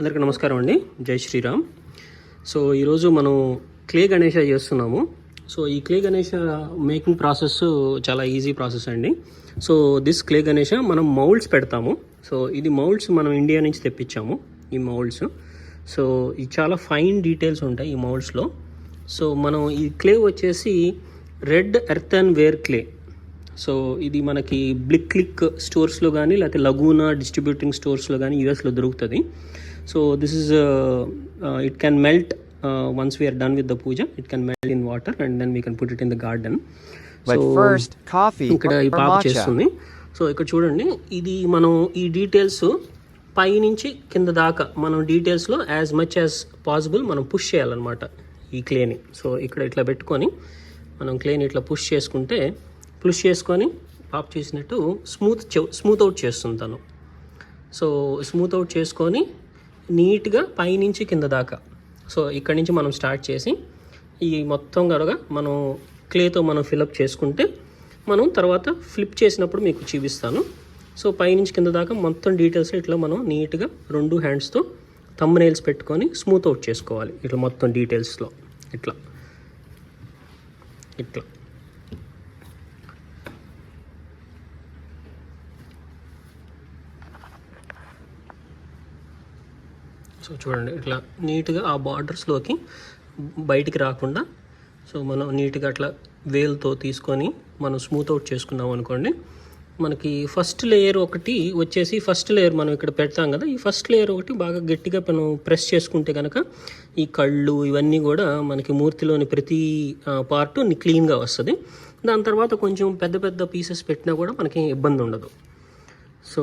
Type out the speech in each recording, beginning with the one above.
అందరికీ నమస్కారం అండి. జై శ్రీరామ్. సో ఈరోజు మనం క్లే గణేష చేస్తున్నాము. సో ఈ క్లే గణేష మేకింగ్ ప్రాసెస్ చాలా ఈజీ ప్రాసెస్ అండి. సో దిస్ క్లే గణేష మనం మౌల్డ్స్ పెడతాము. సో ఇది మౌల్డ్స్ మనం ఇండియా నుంచి తెప్పించాము. ఈ మౌల్డ్స్ సో ఇది చాలా ఫైన్ డీటెయిల్స్ ఉంటాయి ఈ మౌల్డ్స్లో. సో మనం ఈ క్లే వచ్చేసి red earthenware clay. So ఇది మనకి బ్లిక్ స్టోర్స్లో కానీ లేకపోతే లగూనా డిస్ట్రిబ్యూటింగ్ స్టోర్స్లో కానీ యూఎస్లో దొరుకుతుంది. So this is it can melt once we're done with the puja. It can melt in water and then we can put it in the garden. So ఇక్కడ ఈ పాప చేస్తుంది. సో ఇక్కడ చూడండి, ఇది మనం ఈ డీటెయిల్స్ పైనుంచి కింద దాకా మనం డీటెయిల్స్లో యాజ్ మచ్ యాజ్ పాసిబుల్ మనం పుష్ చేయాలన్నమాట ఈ క్లేని. సో ఇక్కడ ఇట్లా పెట్టుకొని మనం క్లేని ఇట్లా పుష్ చేసుకొని పాప్ చేసినట్టు స్మూత్ అవుట్ చేస్తుంది తను. సో స్మూత్ అవుట్ చేసుకొని నీట్గా పైనుంచి కింద దాకా. సో ఇక్కడి నుంచి మనం స్టార్ట్ చేసి ఈ మొత్తం కనుక మనం క్లేతో మనం ఫిలప్ చేసుకుంటే మనం తర్వాత ఫ్లిప్ చేసినప్పుడు మీకు చూపిస్తాను. సో పైనుంచి కింద దాకా మొత్తం డీటెయిల్స్ ఇట్లా మనం నీట్గా 2 హ్యాండ్స్తో థంబ్ నెయిల్స్ పెట్టుకొని స్మూత్ అవుట్ చేసుకోవాలి. ఇట్లా మొత్తం డీటెయిల్స్లో ఇట్లా. సో చూడండి, ఇట్లా నీట్గా ఆ బార్డర్స్లోకి బయటికి రాకుండా సో మనం నీట్గా అట్లా వేల్తో తీసుకొని మనం స్మూత్ అవుట్ చేసుకున్నాం అనుకోండి. మనకి ఫస్ట్ లేయర్ ఒకటి వచ్చేసి మనం ఇక్కడ పెడతాం కదా, ఈ ఫస్ట్ లేయర్ ఒకటి బాగా గట్టిగా మనం ప్రెస్ చేసుకుంటే కనుక ఈ కళ్ళు ఇవన్నీ కూడా మనకి మూర్తిలోని ప్రతి పార్ట్ క్లీన్గా వస్తుంది. దాని తర్వాత కొంచెం పెద్ద పీసెస్ పెట్టినా కూడా మనకి ఇబ్బంది ఉండదు. సో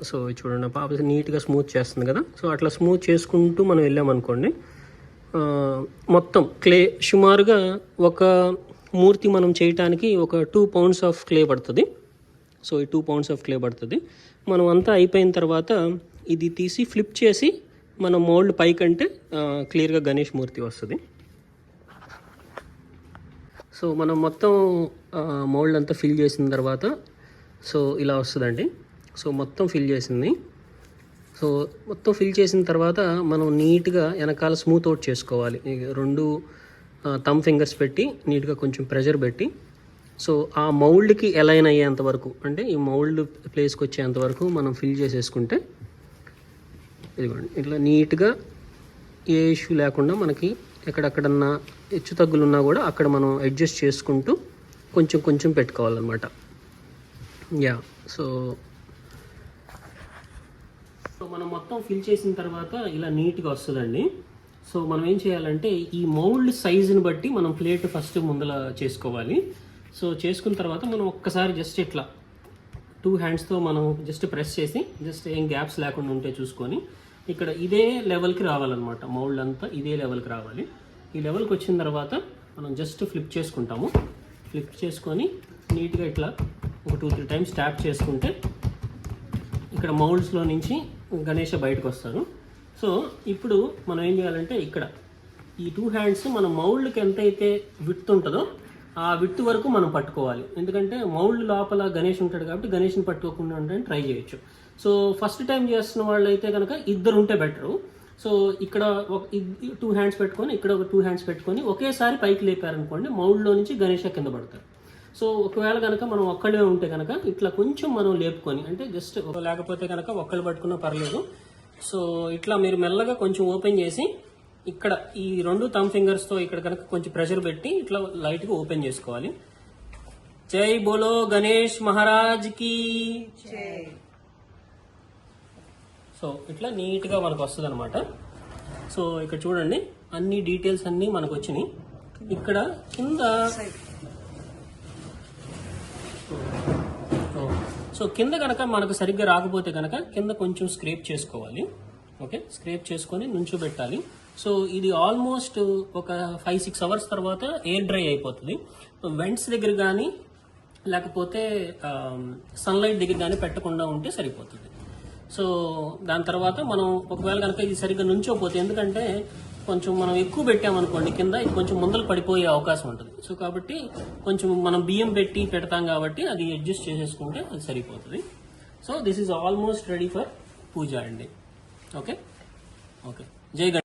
సో చూడండి, పాప నీట్గా స్మూత్ చేస్తుంది కదా. సో అట్లా స్మూత్ చేసుకుంటూ మనం వెళ్ళామనుకోండి, మొత్తం క్లే సుమారుగా ఒక మూర్తి మనం చేయటానికి ఒక 2 pounds ఆఫ్ క్లే పడుతుంది. సో ఈ 2 pounds ఆఫ్ క్లే పడుతుంది. మనం అంతా అయిపోయిన తర్వాత ఇది తీసి ఫ్లిప్ చేసి మనం మౌల్డ్ పైకంటే క్లియర్గా గణేష్ మూర్తి వస్తుంది. సో మనం మొత్తం మౌల్డ్ అంతా ఫిల్ చేసిన తర్వాత సో ఇలా వస్తుందండి. సో మొత్తం ఫిల్ చేసింది. సో మొత్తం ఫిల్ చేసిన తర్వాత మనం నీట్గా వెనకాల స్మూత్ అవుట్ చేసుకోవాలి. 2 థంబ్ ఫింగర్స్ పెట్టి నీట్గా కొంచెం ప్రెషర్ పెట్టి సో ఆ మౌల్డ్కి అలైన్ అయ్యేంత వరకు, అంటే ఈ మౌల్డ్ ప్లేస్కి వచ్చేంత వరకు మనం ఫిల్ చేసేసుకుంటే ఇదిగోండి ఇట్లా నీట్గా ఏ ఇష్యూ లేకుండా మనకి ఎక్కడన్నా హెచ్చు తగ్గులున్నా కూడా అక్కడ మనం అడ్జస్ట్ చేసుకుంటూ కొంచెం పెట్టుకోవాలన్నమాట. సో మనం మొత్తం ఫిల్ చేసిన తర్వాత ఇలా నీట్గా వస్తుందండి. సో మనం ఏం చేయాలంటే ఈ మౌల్డ్ సైజుని బట్టి మనం ప్లేట్ ఫస్ట్ ముందల చేసుకోవాలి. సో చేసుకున్న తర్వాత మనం ఒక్కసారి జస్ట్ ఇట్లా 2 హ్యాండ్స్తో మనం జస్ట్ ప్రెస్ చేసి జస్ట్ ఏం గ్యాప్స్ లేకుండా ఉంటే చూసుకొని ఇక్కడ ఇదే లెవెల్కి రావాలన్నమాట. మౌల్డ్ అంతా ఇదే లెవెల్కి రావాలి. ఈ లెవెల్కి వచ్చిన తర్వాత మనం జస్ట్ ఫ్లిప్ చేసుకుంటాము. ఫ్లిప్ చేసుకొని నీట్గా ఇట్లా ఒక 2-3 టైమ్స్ ట్యాప్ చేసుకుంటే ఇక్కడ మౌల్డ్స్లో నుంచి గణేష బయటకు వస్తారు. సో ఇప్పుడు మనం ఏం చేయాలంటే ఇక్కడ ఈ 2 హ్యాండ్స్ మన మౌల్డ్కి ఎంతైతే విడ్త్ ఉంటుందో ఆ విడ్త్ వరకు మనం పట్టుకోవాలి. ఎందుకంటే మౌల్డ్ లోపల గణేష్ ఉంటాడు కాబట్టి గణేష్ని పట్టుకోకుండా ఉండడానికి ట్రై చేయొచ్చు. సో ఫస్ట్ టైం చేస్తున్న వాళ్ళు అయితే కనుక 2 ఉంటే బెటరు. సో ఇక్కడ 2 హ్యాండ్స్ పెట్టుకొని ఇక్కడ ఒక 2 హ్యాండ్స్ పెట్టుకొని ఒకేసారి పైకి లేపారనుకోండి, మౌల్డ్లో నుంచి గణేష కింద పడతారు. సో ఒకవేళ కనుక మనం ఒక్కళ్ళే ఉంటే కనుక ఇట్లా కొంచెం మనం లేపుకొని, అంటే జస్ట్ లేకపోతే కనుక ఒక్కళ్ళు పట్టుకున్నా పర్లేదు. సో ఇట్లా మీరు మెల్లగా కొంచెం ఓపెన్ చేసి ఇక్కడ ఈ 2 థంబ్ ఫింగర్స్తో ఇక్కడ కనుక కొంచెం ప్రెషర్ పెట్టి ఇట్లా లైట్గా ఓపెన్ చేసుకోవాలి. జై బోలో గణేష్ మహారాజ్ కి. సో ఇట్లా నీట్గా మనకు వస్తుంది అనమాట. సో ఇక్కడ చూడండి, అన్ని డీటెయిల్స్ అన్నీ మనకు వచ్చినాయి. ఇక్కడ కింద సో కింద కనుక మనకు సరిగ్గా రాకపోతే కనుక కింద కొంచెం స్క్రేప్ చేసుకోవాలి. ఓకే, స్క్రేప్ చేసుకొని నుంచోబెట్టాలి. సో ఇది ఆల్మోస్ట్ ఒక 5-6 అవర్స్ తర్వాత ఎయిర్ డ్రై అయిపోతుంది. వెంట్స్ దగ్గర కానీ లేకపోతే సన్లైట్ దగ్గర కానీ పెట్టకుండా ఉంటే సరిపోతుంది. సో దాని తర్వాత మనం ఒకవేళ కనుక ఇది సరిగ్గా నుంచోపోతే, ఎందుకంటే కొంచెం మనం ఎక్కువ పెట్టామనుకోండి కింద ఇది కొంచెం ముందలు పడిపోయే అవకాశం ఉంటుంది. సో కాబట్టి కొంచెం మనం బియ్యం పెడతాం కాబట్టి అది అడ్జస్ట్ చేసేసుకుంటే అది సరిపోతుంది. So this is almost ready for puja అండి. ఓకే. ఓకే, జై గణేష్.